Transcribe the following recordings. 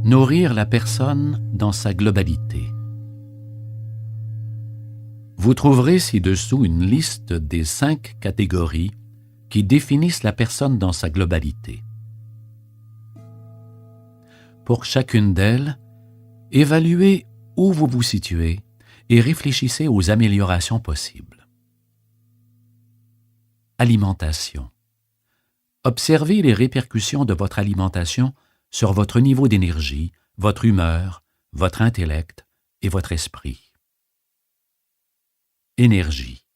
Nourrir la personne dans sa globalité. Vous trouverez ci-dessous une liste des 5 catégories qui définissent la personne dans sa globalité. Pour chacune d'elles, évaluez où vous vous situez et réfléchissez aux améliorations possibles. Alimentation. Observez les répercussions de votre alimentation sur votre niveau d'énergie, votre humeur, votre intellect et votre esprit. Énergie.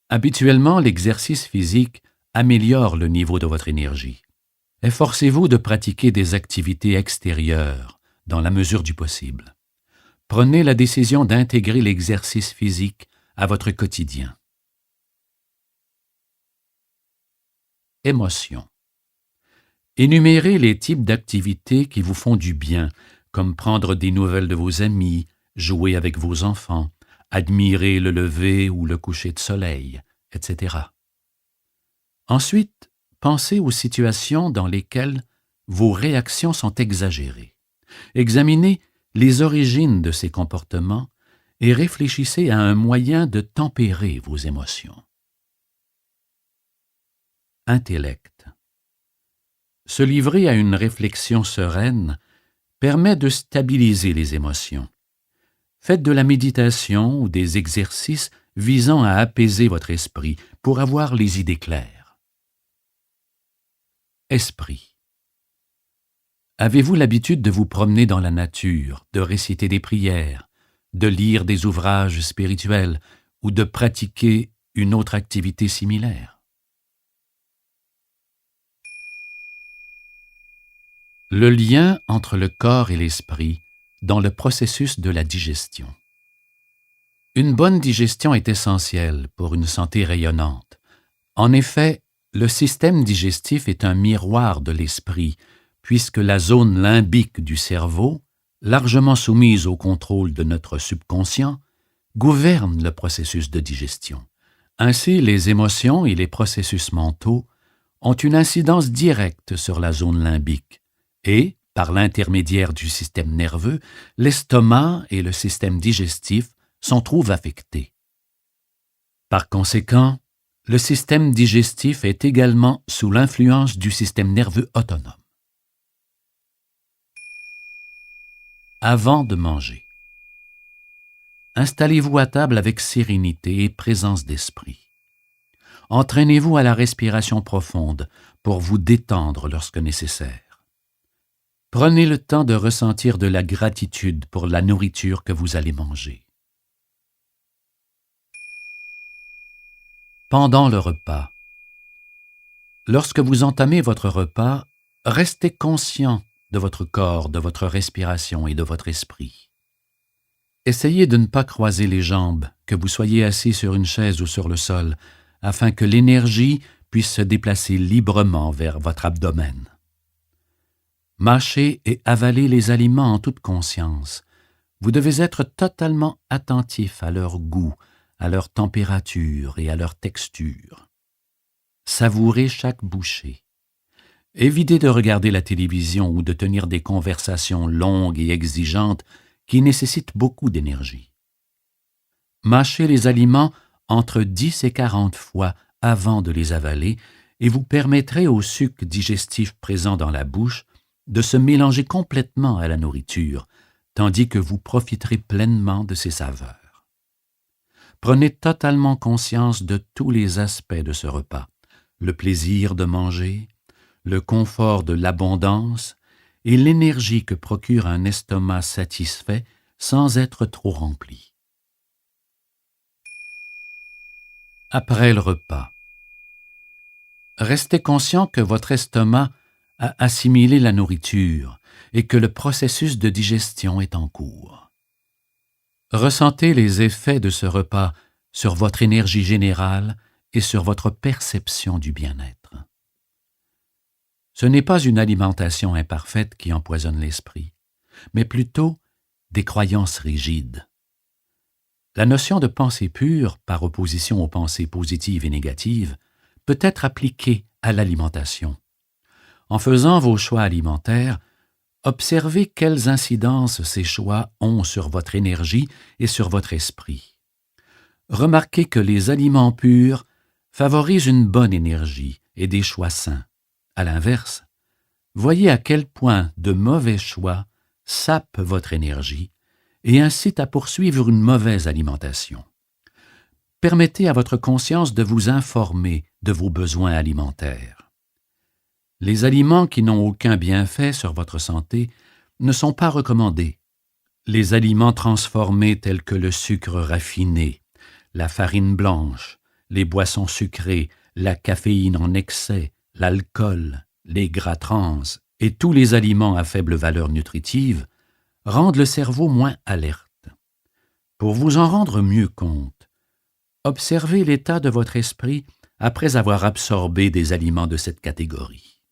Habituellement, l'exercice physique améliore le niveau de votre énergie. Efforcez-vous de pratiquer des activités extérieures dans la mesure du possible. Prenez la décision d'intégrer l'exercice physique à votre quotidien. Émotion. Énumérez les types d'activités qui vous font du bien, comme prendre des nouvelles de vos amis, jouer avec vos enfants, admirer le lever ou le coucher de soleil, etc. Ensuite, pensez aux situations dans lesquelles vos réactions sont exagérées. Examinez les origines de ces comportements et réfléchissez à un moyen de tempérer vos émotions. Intellect. Se livrer à une réflexion sereine permet de stabiliser les émotions. Faites de la méditation ou des exercices visant à apaiser votre esprit pour avoir les idées claires. Esprit. Avez-vous l'habitude de vous promener dans la nature, de réciter des prières, de lire des ouvrages spirituels ou de pratiquer une autre activité similaire? Le lien entre le corps et l'esprit dans le processus de la digestion. Une bonne digestion est essentielle pour une santé rayonnante. En effet, le système digestif est un miroir de l'esprit, puisque la zone limbique du cerveau, largement soumise au contrôle de notre subconscient, gouverne le processus de digestion. Ainsi, les émotions et les processus mentaux ont une incidence directe sur la zone limbique, et, par l'intermédiaire du système nerveux, l'estomac et le système digestif s'en trouvent affectés. Par conséquent, le système digestif est également sous l'influence du système nerveux autonome. Avant de manger. Installez-vous à table avec sérénité et présence d'esprit. Entraînez-vous à la respiration profonde pour vous détendre lorsque nécessaire. Prenez le temps de ressentir de la gratitude pour la nourriture que vous allez manger. Pendant le repas. Lorsque vous entamez votre repas, restez conscient de votre corps, de votre respiration et de votre esprit. Essayez de ne pas croiser les jambes, que vous soyez assis sur une chaise ou sur le sol, afin que l'énergie puisse se déplacer librement vers votre abdomen. Mâchez et avalez les aliments en toute conscience. Vous devez être totalement attentif à leur goût, à leur température et à leur texture. Savourez chaque bouchée. Évitez de regarder la télévision ou de tenir des conversations longues et exigeantes qui nécessitent beaucoup d'énergie. Mâchez les aliments entre 10 et 40 fois avant de les avaler et vous permettrez au suc digestif présent dans la bouche de se mélanger complètement à la nourriture, tandis que vous profiterez pleinement de ses saveurs. Prenez totalement conscience de tous les aspects de ce repas, le plaisir de manger, le confort de l'abondance et l'énergie que procure un estomac satisfait sans être trop rempli. Après le repas. Restez conscient que votre estomac a assimilé la nourriture et que le processus de digestion est en cours. Ressentez les effets de ce repas sur votre énergie générale et sur votre perception du bien-être. Ce n'est pas une alimentation imparfaite qui empoisonne l'esprit, mais plutôt des croyances rigides. La notion de pensée pure, par opposition aux pensées positives et négatives, peut être appliquée à l'alimentation. En faisant vos choix alimentaires, Observez quelles incidences ces choix ont sur votre énergie et sur votre esprit. Remarquez que les aliments purs favorisent une bonne énergie et des choix sains. À l'inverse, voyez à quel point de mauvais choix sapent votre énergie et incitent à poursuivre une mauvaise alimentation. Permettez à votre conscience de vous informer de vos besoins alimentaires. Les aliments qui n'ont aucun bienfait sur votre santé ne sont pas recommandés. Les aliments transformés tels que le sucre raffiné, la farine blanche, les boissons sucrées, la caféine en excès, l'alcool, les gras trans et tous les aliments à faible valeur nutritive rendent le cerveau moins alerte. Pour vous en rendre mieux compte, observez l'état de votre esprit après avoir absorbé des aliments de cette catégorie.